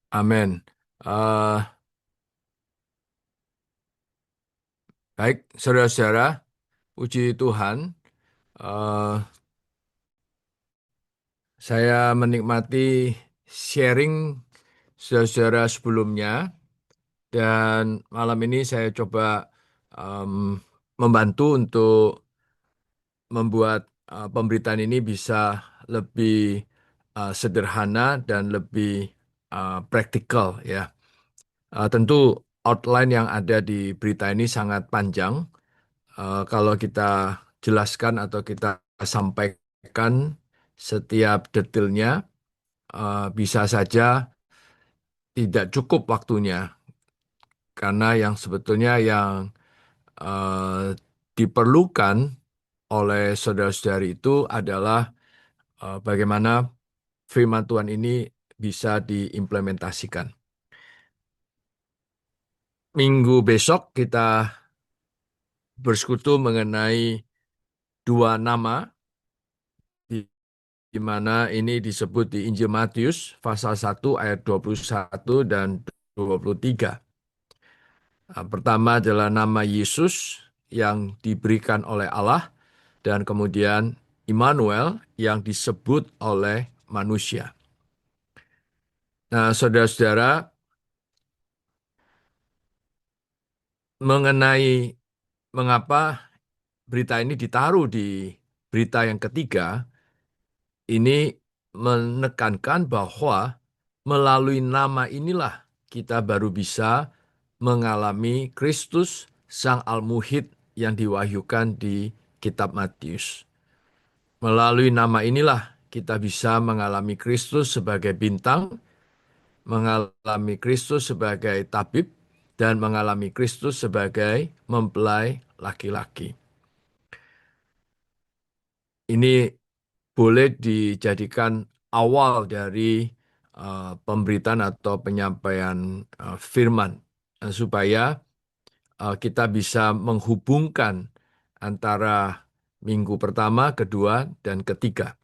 Amin. Eh, Baik, saudara-saudara, puji Tuhan. eh, saya menikmati sharing saudara-saudara sebelumnya, dan malam ini saya coba em, membantu untuk membuat pemberitaan ini bisa lebih sederhana dan lebih praktikal ya. Tentu outline yang ada di berita ini sangat panjang. Kalau kita jelaskan atau kita sampaikan setiap detailnya, bisa saja tidak cukup waktunya, karena yang sebetulnya yang eh, diperlukan oleh saudara-saudari itu adalah bagaimana firman Tuhan ini bisa diimplementasikan. Minggu besok kita bersekutu mengenai dua nama, di di mana ini disebut di Injil Matius pasal 1 ayat 21 dan 23. Pertama adalah nama Yesus yang diberikan oleh Allah, dan kemudian Immanuel yang disebut oleh manusia. Nah, saudara-saudara, mengenai mengapa berita ini ditaruh di berita yang ketiga, ini menekankan bahwa melalui nama inilah kita baru bisa mengalami Kristus, Sang Al-Muhid yang diwahyukan di kitab Matius. Melalui nama inilah kita bisa mengalami Kristus sebagai bintang, mengalami Kristus sebagai tabib, dan mengalami Kristus sebagai mempelai laki-laki. Ini boleh dijadikan awal dari pemberitaan atau penyampaian firman, supaya kita bisa menghubungkan antara minggu pertama, kedua, dan ketiga.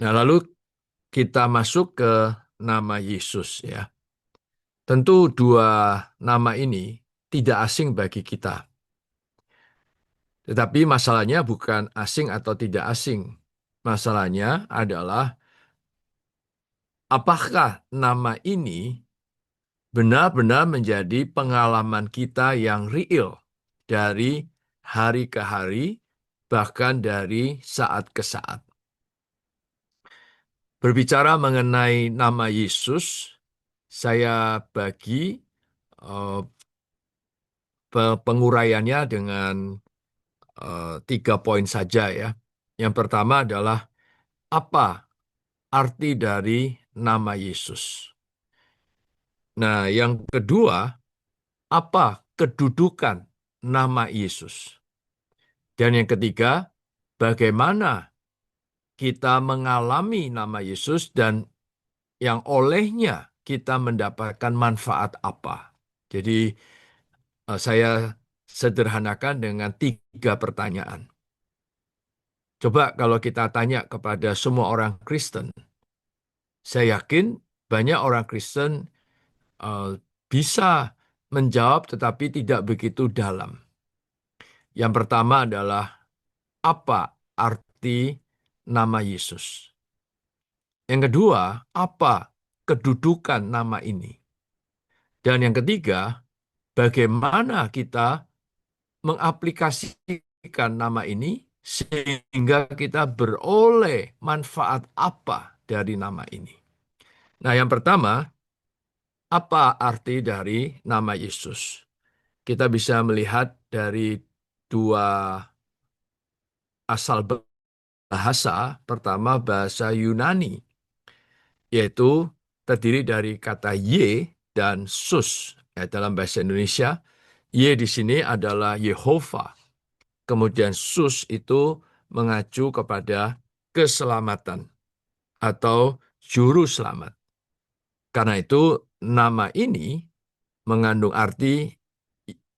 Nah, lalu kita masuk ke nama Yesus ya. Tentu dua nama ini tidak asing bagi kita. Tetapi masalahnya bukan asing atau tidak asing. Masalahnya adalah apakah nama ini benar-benar menjadi pengalaman kita yang real dari hari ke hari, bahkan dari saat ke saat. Berbicara mengenai nama Yesus, saya bagi eh, penguraiannya dengan 3 poin saja ya. Yang pertama adalah apa arti dari nama Yesus. Nah, yang kedua, apa kedudukan nama Yesus. Dan yang ketiga, bagaimana kita mengalami nama Yesus dan yang olehnya kita mendapatkan manfaat apa. Jadi saya sederhanakan dengan 3 pertanyaan. Coba kalau kita tanya kepada semua orang Kristen, saya yakin banyak orang Kristen eh, bisa menjawab tetapi tidak begitu dalam. Yang pertama adalah apa arti nama Yesus? Yang kedua, apa kedudukan nama ini? Dan yang ketiga, bagaimana kita mengaplikasikan nama ini sehingga kita beroleh manfaat apa dari nama ini? Nah, yang pertama, apa arti dari nama Yesus? Kita bisa melihat dari dua asal bahasa. Pertama, bahasa Yunani, yaitu terdiri dari kata ye dan sus. Ya, dalam bahasa Indonesia, ye di sini adalah Yehova. Kemudian sus itu mengacu kepada keselamatan atau juru selamat. Karena itu nama ini mengandung arti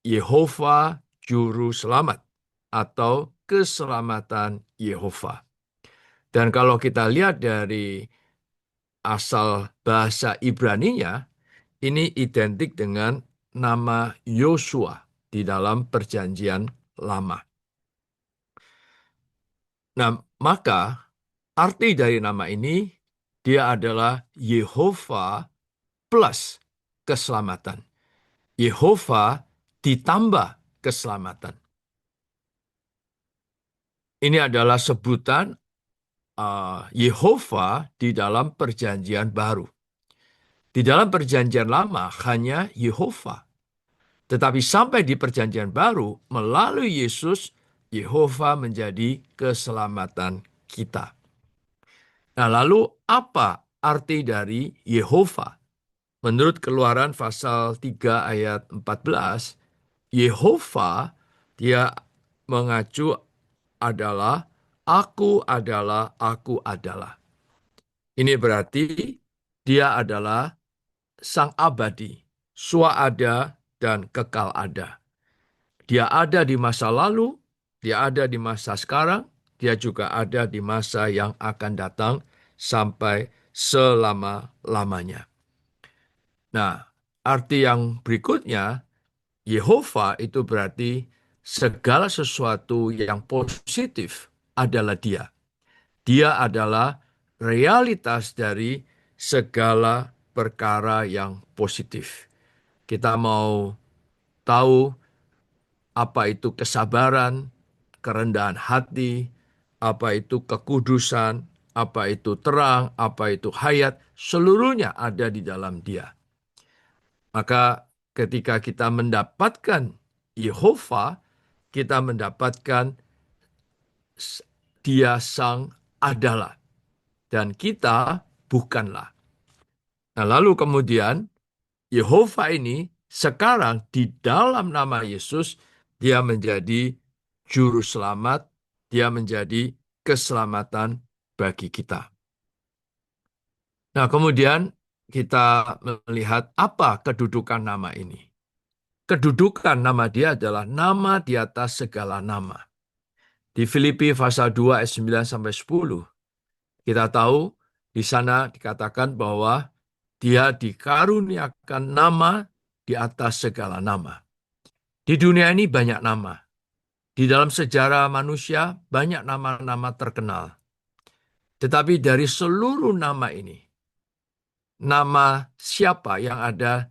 Yehova juru selamat atau keselamatan Yehova. Dan kalau kita lihat dari asal bahasa Ibraninya ini identik dengan nama Yosua di dalam Perjanjian Lama. Nah, maka arti dari nama ini dia adalah Yehova plus keselamatan. Yehova ditambah keselamatan. Ini adalah sebutan Yehova di dalam Perjanjian Baru. Di dalam Perjanjian Lama hanya Yehova. Tetapi sampai di Perjanjian Baru, melalui Yesus, Yehova menjadi keselamatan kita. Nah, lalu apa arti dari Yehova? Menurut Keluaran pasal 3 ayat 14, Yehova dia mengacu adalah aku adalah, aku adalah. Ini berarti dia adalah sang abadi, swaada dan kekal ada. Dia ada di masa lalu, dia ada di masa sekarang, dia juga ada di masa yang akan datang sampai selama-lamanya. Nah, arti yang berikutnya, Yehova itu berarti segala sesuatu yang positif adalah dia. Dia adalah realitas dari segala perkara yang positif. Kita mau tahu apa itu kesabaran, kerendahan hati, apa itu kekudusan, apa itu terang, apa itu hayat, seluruhnya ada di dalam dia. Maka ketika kita mendapatkan Yehova, kita mendapatkan dia sang adalah. Dan kita bukanlah. Nah, lalu kemudian Yehova ini sekarang di dalam nama Yesus, dia menjadi juru selamat, dia menjadi keselamatan bagi kita. Nah, kemudian kita melihat apa kedudukan nama ini. Kedudukan nama dia adalah nama di atas segala nama. Di Filipi pasal 2 ayat 9 sampai 10, kita tahu di sana dikatakan bahwa dia dikaruniakan nama di atas segala nama. Di dunia ini banyak nama. Di dalam sejarah manusia banyak nama-nama terkenal. Tetapi dari seluruh nama ini, nama siapa yang ada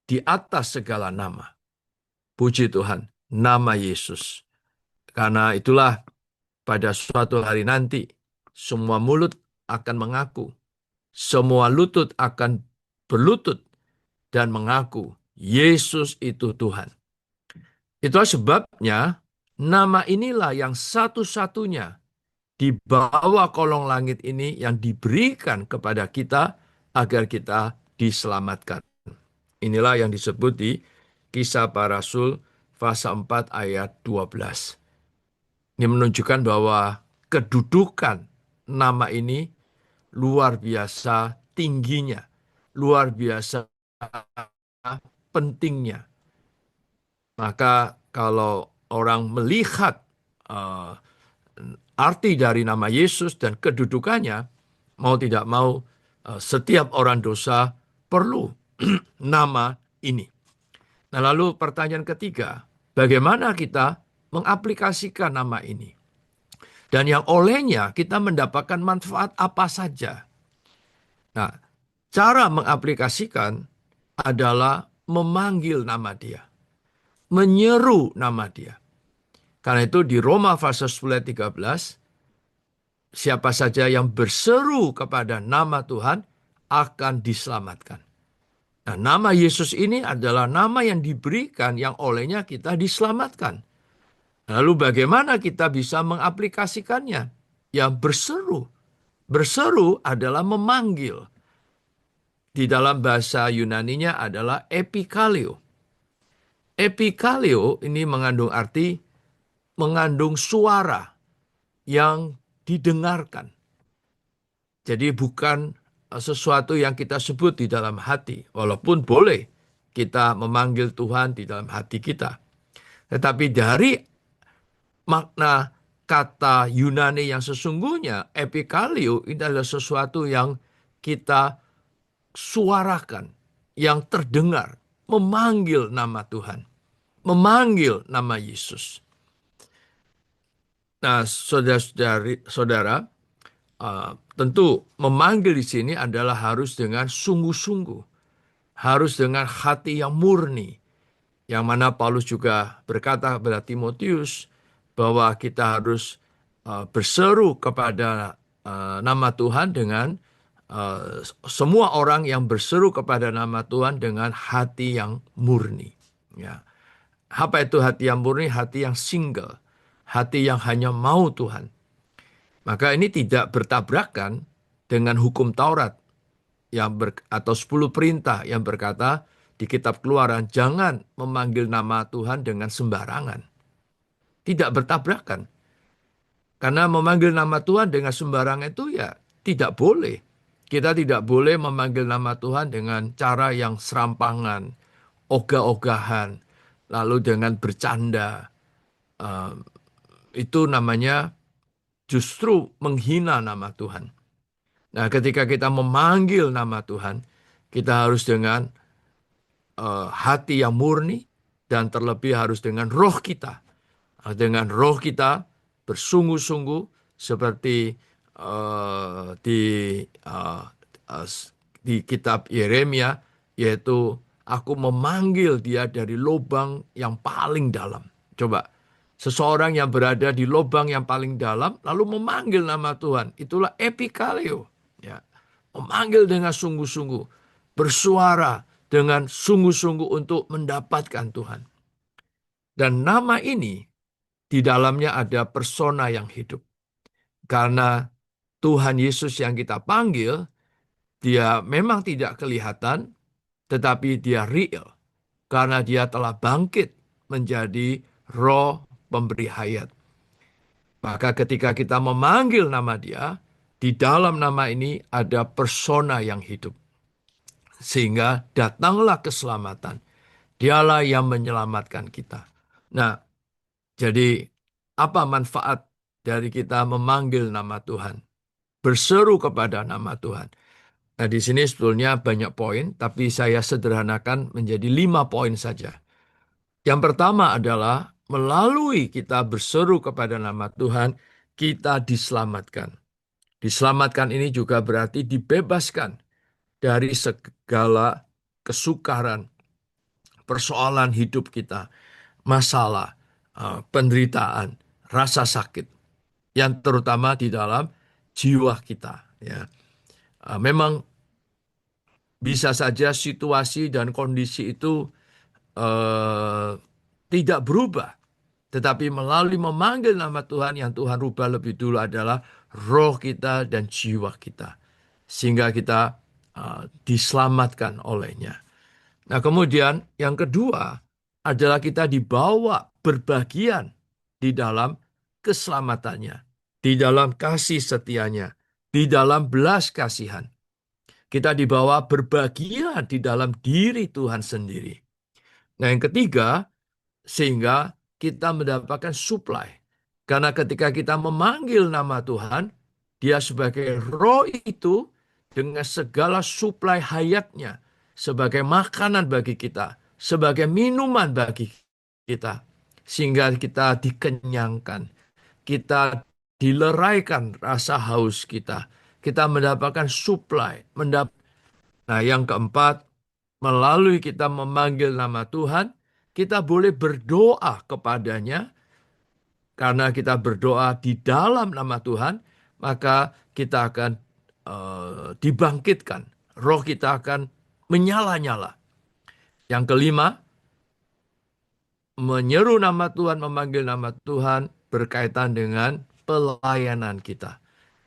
di atas segala nama? Puji Tuhan, nama Yesus. Karena itulah pada suatu hari nanti, semua mulut akan mengaku, semua lutut akan berlutut dan mengaku, Yesus itu Tuhan. Itulah sebabnya nama inilah yang satu-satunya di bawah kolong langit ini yang diberikan kepada kita agar kita diselamatkan. Inilah yang disebut di Kisah Para Rasul pasal 4 ayat 12. Ini menunjukkan bahwa kedudukan nama ini luar biasa tingginya, luar biasa pentingnya. Maka kalau orang melihat arti dari nama Yesus dan kedudukannya, mau tidak mau setiap orang dosa perlu nama ini. Nah, lalu pertanyaan ketiga, bagaimana kita mengaplikasikan nama ini? Dan yang olehnya kita mendapatkan manfaat apa saja? Nah, cara mengaplikasikan adalah memanggil nama dia, menyeru nama dia. Karena itu di Roma pasal 10 ayat 13, siapa saja yang berseru kepada nama Tuhan akan diselamatkan. Nah, nama Yesus ini adalah nama yang diberikan yang olehnya kita diselamatkan. Lalu bagaimana kita bisa mengaplikasikannya? Ya berseru. Berseru adalah memanggil. Di dalam bahasa Yunaninya adalah epikaleo. Epikaleo ini mengandung arti, mengandung suara yang didengarkan. Jadi bukan sesuatu yang kita sebut di dalam hati. Walaupun boleh kita memanggil Tuhan di dalam hati kita. Tetapi dari makna kata Yunani yang sesungguhnya, epikaleo ini adalah sesuatu yang kita suarakan, yang terdengar, memanggil nama Tuhan, memanggil nama Yesus. Nah, saudara, tentu memanggil di sini adalah harus dengan sungguh-sungguh, harus dengan hati yang murni, yang mana Paulus juga berkata kepada Timotius bahwa kita harus berseru kepada nama Tuhan dengan semua orang yang berseru kepada nama Tuhan dengan hati yang murni. Ya. Apa itu hati yang murni? Hati yang single, hati yang hanya mau Tuhan. Maka ini tidak bertabrakan dengan hukum Taurat atau 10 perintah yang berkata di kitab Keluaran, jangan memanggil nama Tuhan dengan sembarangan. Tidak bertabrakan. Karena memanggil nama Tuhan dengan sembarangan itu ya tidak boleh. Kita tidak boleh memanggil nama Tuhan dengan cara yang serampangan, ogah-ogahan, lalu dengan bercanda. Eh, itu namanya justru menghina nama Tuhan. Nah, ketika kita memanggil nama Tuhan, kita harus dengan hati yang murni dan terlebih harus dengan roh kita. Dengan roh kita bersungguh-sungguh seperti di uh, uh, di kitab Yeremia, yaitu aku memanggil dia dari lubang yang paling dalam. Coba, seseorang yang berada di lubang yang paling dalam lalu memanggil nama Tuhan, itulah epikaleo. Ya. Memanggil dengan sungguh-sungguh, bersuara dengan sungguh-sungguh untuk mendapatkan Tuhan. Dan nama ini di dalamnya ada persona yang hidup. Karena Tuhan Yesus yang kita panggil, dia memang tidak kelihatan, tetapi dia real. Karena dia telah bangkit menjadi roh pemberi hayat. Maka ketika kita memanggil nama dia, di dalam nama ini ada persona yang hidup. Sehingga datanglah keselamatan. Dialah yang menyelamatkan kita. Nah, jadi apa manfaat dari kita memanggil nama Tuhan? Berseru kepada nama Tuhan. Nah, di sini sebetulnya banyak poin, tapi saya sederhanakan menjadi 5 poin saja. Yang pertama adalah melalui kita berseru kepada nama Tuhan, kita diselamatkan. Diselamatkan ini juga berarti dibebaskan dari segala kesukaran, persoalan hidup kita, masalah, penderitaan, rasa sakit, yang terutama di dalam jiwa kita. Ya. Memang bisa saja situasi dan kondisi itu eh, tidak berubah, tetapi melalui memanggil nama Tuhan yang Tuhan rubah lebih dulu adalah roh kita dan jiwa kita, sehingga kita diselamatkan olehnya. Nah, kemudian yang kedua adalah kita dibawa berbagian di dalam keselamatannya, di dalam kasih setianya, di dalam belas kasihan. Kita dibawa berbagian di dalam diri Tuhan sendiri. Nah, yang ketiga, sehingga kita mendapatkan supply. Karena ketika kita memanggil nama Tuhan, dia sebagai roh itu dengan segala supply hayatnya, sebagai makanan bagi kita, sebagai minuman bagi kita, sehingga kita dikenyangkan, kita dileraikan rasa haus kita mendapatkan supply. Nah, yang keempat, melalui kita memanggil nama Tuhan, kita boleh berdoa kepadanya. Karena kita berdoa di dalam nama Tuhan, maka kita akan dibangkitkan. Roh kita akan menyala-nyala. Yang kelima, menyeru nama Tuhan, memanggil nama Tuhan berkaitan dengan pelayanan kita.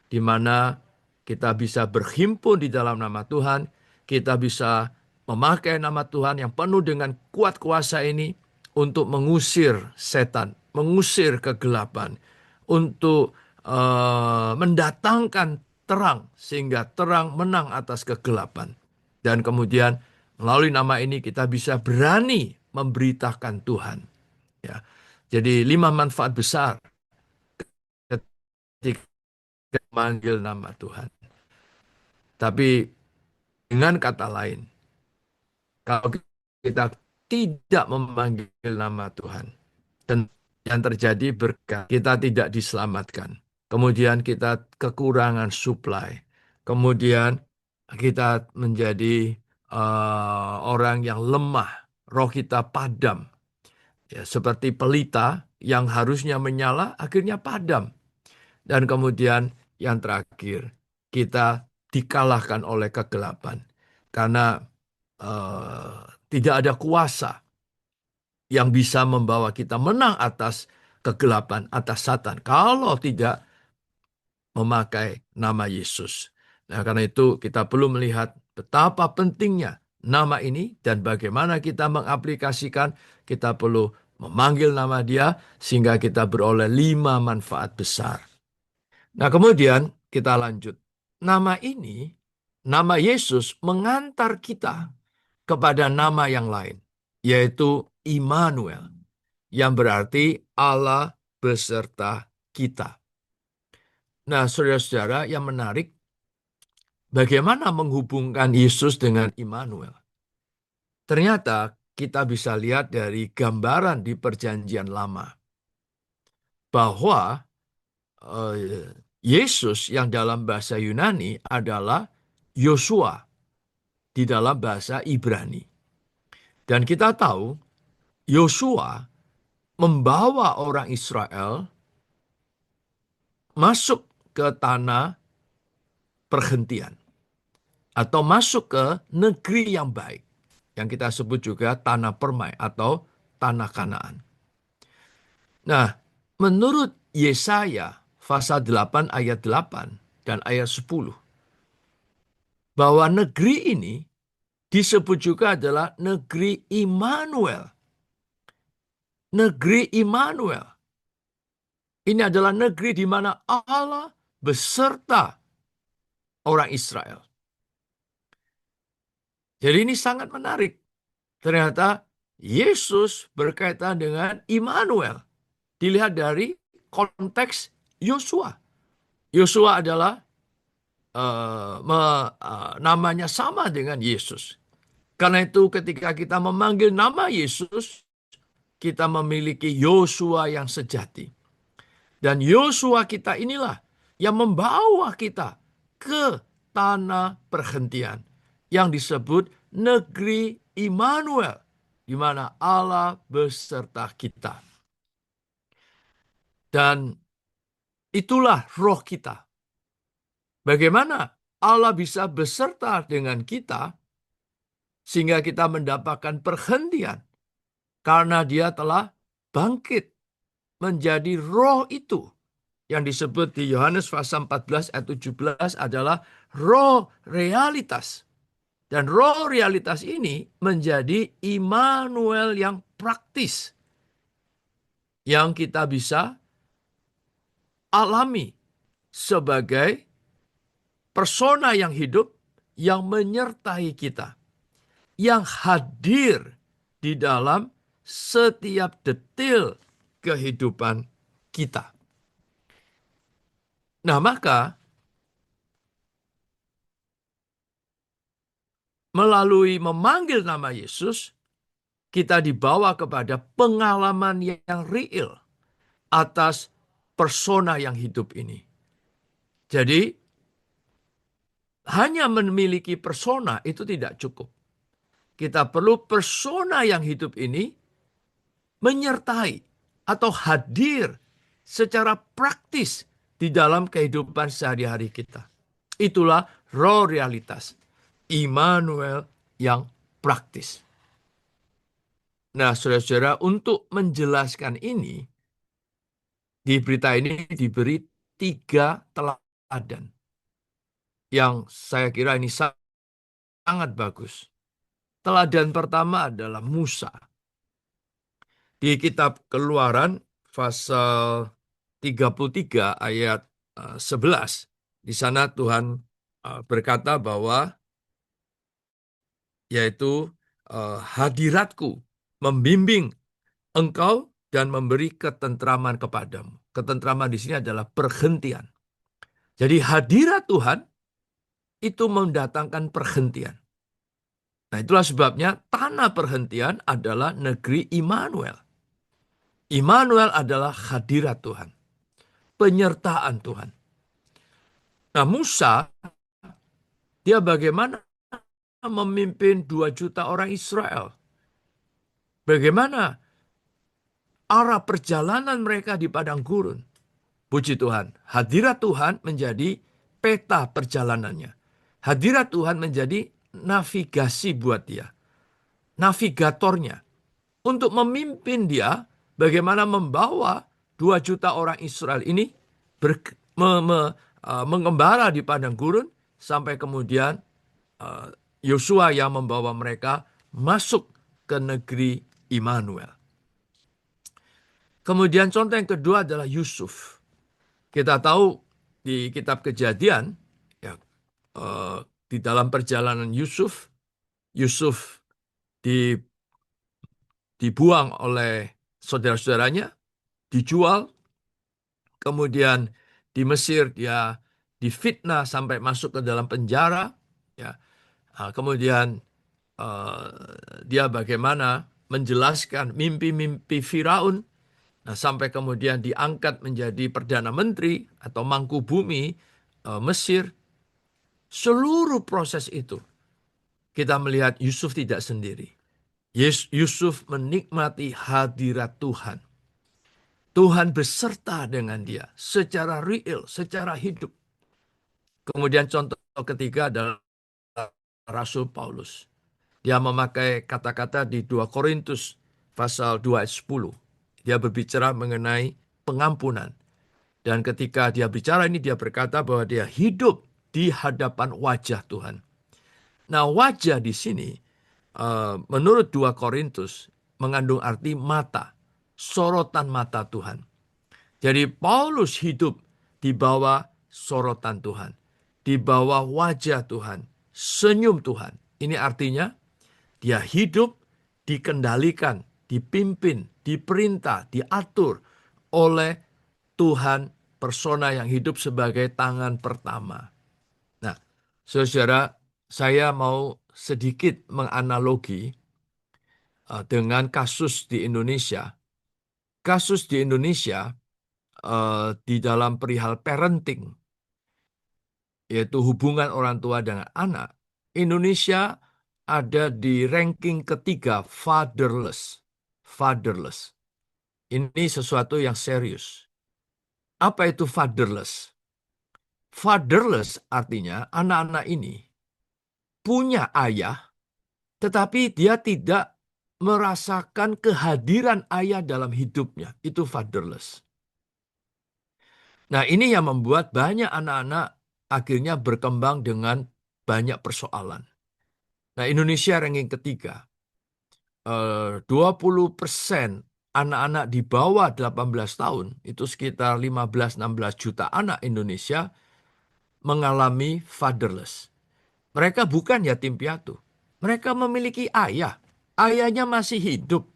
Di mana kita bisa berhimpun di dalam nama Tuhan, kita bisa memakai nama Tuhan yang penuh dengan kuat kuasa ini untuk mengusir setan, mengusir kegelapan, untuk mendatangkan terang sehingga terang menang atas kegelapan. Dan kemudian melalui nama ini kita bisa berani memberitakan Tuhan. Ya. Jadi 5 manfaat besar ketika memanggil nama Tuhan. Tapi dengan kata lain, kalau kita tidak memanggil nama Tuhan, dan yang terjadi berkat kita tidak diselamatkan. Kemudian kita kekurangan supply. Kemudian kita menjadi orang yang lemah. Roh kita padam. Ya, seperti pelita yang harusnya menyala akhirnya padam. Dan kemudian yang terakhir, kita dikalahkan oleh kegelapan. Karena eh, tidak ada kuasa yang bisa membawa kita menang atas kegelapan, atas Satan. Kalau tidak memakai nama Yesus. Nah, karena itu kita perlu melihat betapa pentingnya nama ini dan bagaimana kita mengaplikasikan. Kita perlu memanggil nama Dia sehingga kita beroleh 5 manfaat besar. Nah, kemudian kita lanjut. Nama ini, nama Yesus mengantar kita kepada nama yang lain, yaitu Immanuel, yang berarti Allah beserta kita. Nah, saudara-saudara, yang menarik, bagaimana menghubungkan Yesus dengan Immanuel? Ternyata kita bisa lihat dari gambaran di Perjanjian Lama bahwa Yesus yang dalam bahasa Yunani adalah Yosua di dalam bahasa Ibrani. Dan kita tahu Yosua membawa orang Israel masuk ke tanah perhentian atau masuk ke negeri yang baik yang kita sebut juga tanah permai atau tanah Kanaan. Nah, menurut Yesaya pasal 8 ayat 8 dan ayat 10 bahwa negeri ini disebut juga adalah negeri Immanuel. Negeri Immanuel. Ini adalah negeri di mana Allah beserta orang Israel. Jadi ini sangat menarik. Ternyata Yesus berkaitan dengan Immanuel. Dilihat dari konteks Yosua. Yosua adalah namanya sama dengan Yesus. Karena itu ketika kita memanggil nama Yesus, kita memiliki Yosua yang sejati. Dan Yosua kita inilah yang membawa kita ke tanah perhentian yang disebut negeri Immanuel, di mana Allah beserta kita. Dan itulah roh kita. Bagaimana Allah bisa beserta dengan kita sehingga kita mendapatkan perhentian karena Dia telah bangkit menjadi roh itu yang disebut di Yohanes pasal 14 ayat 17 adalah roh realitas. Dan roh realitas ini menjadi Immanuel yang praktis yang kita bisa alami sebagai persona yang hidup yang menyertai kita, yang hadir di dalam setiap detil kehidupan kita. Nah, maka melalui memanggil nama Yesus, kita dibawa kepada pengalaman yang real atas persona yang hidup ini. Jadi, hanya memiliki persona itu tidak cukup. Kita perlu persona yang hidup ini menyertai atau hadir secara praktis di dalam kehidupan sehari-hari kita. Itulah roh realitas. Immanuel yang praktis. Nah, saudara-saudara, untuk menjelaskan ini, di berita ini diberi 3 teladan yang saya kira ini sangat bagus. Teladan pertama adalah Musa. Di kitab Keluaran pasal 33 ayat 11, di sana Tuhan berkata bahwa yaitu hadiratku membimbing engkau dan memberi ketentraman kepadamu. Ketentraman di sini adalah perhentian. Jadi hadirat Tuhan itu mendatangkan perhentian. Nah, itulah sebabnya tanah perhentian adalah negeri Immanuel. Immanuel adalah hadirat Tuhan, penyertaan Tuhan. Nah, Musa, dia bagaimana memimpin 2 juta orang Israel? Bagaimana arah perjalanan mereka di padang gurun? Puji Tuhan, hadirat Tuhan menjadi peta perjalanannya. Hadirat Tuhan menjadi navigasi buat dia, navigatornya. Untuk memimpin dia, bagaimana membawa 2 juta orang Israel ini mengembara di padang gurun, sampai kemudian Yosua yang membawa mereka masuk ke negeri Immanuel. Kemudian contoh yang kedua adalah Yusuf. Kita tahu di kitab Kejadian, ya, di dalam perjalanan Yusuf, Yusuf dibuang oleh saudara-saudaranya, dijual, kemudian di Mesir dia difitnah sampai masuk ke dalam penjara, ya. Kemudian dia bagaimana menjelaskan mimpi-mimpi Firaun, nah, sampai kemudian diangkat menjadi Perdana Menteri atau Mangku Bumi Mesir. Seluruh proses itu kita melihat Yusuf tidak sendiri. Yusuf menikmati hadirat Tuhan. Tuhan beserta dengan dia secara real, secara hidup. Kemudian contoh ketiga adalah Rasul Paulus. Dia memakai kata-kata di 2 Korintus pasal 2 ayat 10. Dia berbicara mengenai pengampunan. Dan ketika dia bicara ini, dia berkata bahwa dia hidup di hadapan wajah Tuhan. Nah, wajah di sini menurut 2 Korintus mengandung arti mata, sorotan mata Tuhan. Jadi Paulus hidup di bawah sorotan Tuhan, di bawah wajah Tuhan, senyum Tuhan. Ini artinya dia hidup dikendalikan, dipimpin, diperintah, diatur oleh Tuhan, persona yang hidup sebagai tangan pertama. Nah, saudara, saya mau sedikit menganalogi dengan kasus di Indonesia. Kasus di Indonesia di dalam perihal parenting, yaitu hubungan orang tua dengan anak. Indonesia ada di ranking ketiga fatherless. Fatherless. Ini sesuatu yang serius. Apa itu fatherless? Fatherless artinya anak-anak ini punya ayah, tetapi dia tidak merasakan kehadiran ayah dalam hidupnya. Itu fatherless. Nah, ini yang membuat banyak anak-anak akhirnya berkembang dengan banyak persoalan. Nah, Indonesia ranking ketiga. 20% anak-anak di bawah 18 tahun, itu sekitar 15-16 juta anak Indonesia mengalami fatherless. Mereka bukan yatim piatu. Mereka memiliki ayah. Ayahnya masih hidup.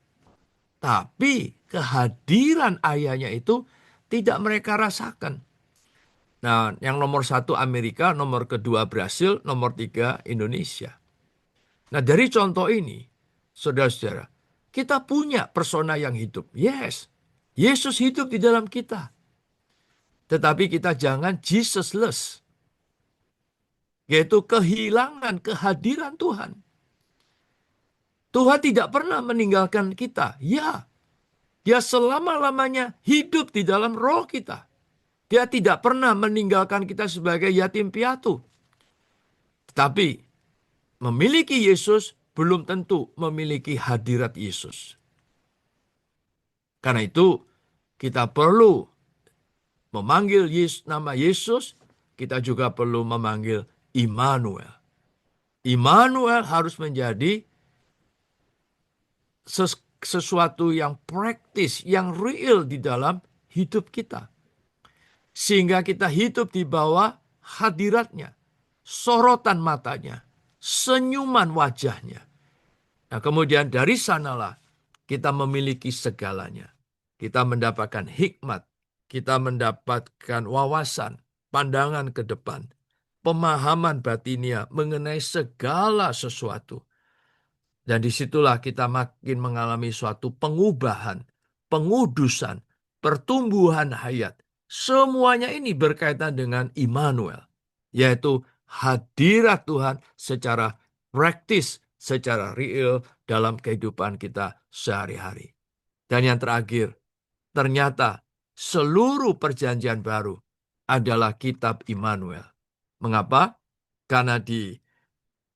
Tapi kehadiran ayahnya itu tidak mereka rasakan. Nah, yang nomor 1 Amerika, nomor kedua Brasil, nomor 3 Indonesia. Nah, dari contoh ini, saudara-saudara, kita punya persona yang hidup. Yes, Yesus hidup di dalam kita. Tetapi kita jangan Jesusless, yaitu kehilangan kehadiran Tuhan. Tuhan tidak pernah meninggalkan kita. Ya, dia selama-lamanya hidup di dalam roh kita. Dia tidak pernah meninggalkan kita sebagai yatim piatu. Tapi memiliki Yesus belum tentu memiliki hadirat Yesus. Karena itu kita perlu memanggil nama Yesus, kita juga perlu memanggil Immanuel. Immanuel harus menjadi sesuatu yang praktis, yang real di dalam hidup kita. Sehingga kita hidup di bawah hadiratnya, sorotan matanya, senyuman wajahnya. Nah, kemudian dari sanalah kita memiliki segalanya. Kita mendapatkan hikmat, kita mendapatkan wawasan, pandangan ke depan. pemahaman batinia mengenai segala sesuatu. Dan disitulah kita makin mengalami suatu pengubahan, pengudusan, pertumbuhan hayat. Semuanya ini berkaitan dengan Immanuel, yaitu hadirat Tuhan secara praktis, secara real dalam kehidupan kita sehari-hari. Dan yang terakhir, ternyata seluruh perjanjian baru adalah kitab Immanuel. Mengapa? Karena di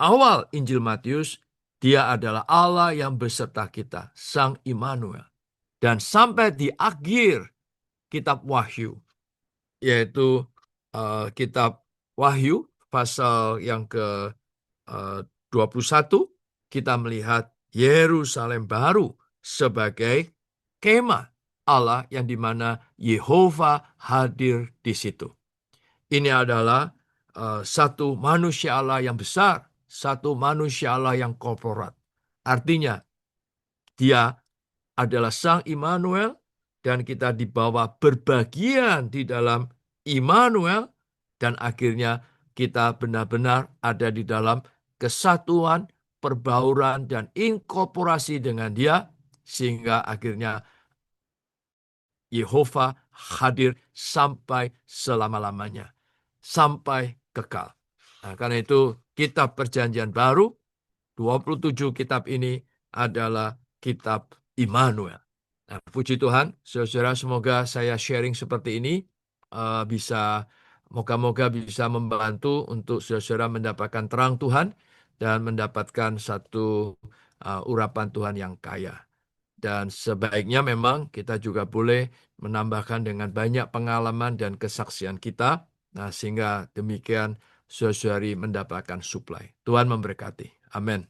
awal Injil Matius, dia adalah Allah yang beserta kita, Sang Immanuel. Dan sampai di akhir kitab Wahyu, yaitu kitab Wahyu, pasal yang ke-21, kita melihat Yerusalem baru sebagai kemah Allah yang dimana Yehova hadir di situ. Ini adalah satu manusia Allah yang besar, satu manusia Allah yang korporat. Artinya, dia adalah Sang Immanuel dan kita dibawa berbagian di dalam Immanuel dan akhirnya kita benar-benar ada di dalam kesatuan, perbauran, dan inkorporasi dengan dia sehingga akhirnya Yehova hadir sampai selama-lamanya, sampai kekal. Nah, karena itu kitab perjanjian baru, 27 kitab ini adalah kitab Immanuel. Nah, puji Tuhan, saudara, semoga saya sharing seperti ini bisa, moga-moga bisa membantu untuk saudara mendapatkan terang Tuhan dan mendapatkan satu urapan Tuhan yang kaya. Dan sebaiknya memang kita juga boleh menambahkan dengan banyak pengalaman dan kesaksian kita, nah, sehingga demikian saudari mendapatkan suplai. Tuhan memberkati. Amin.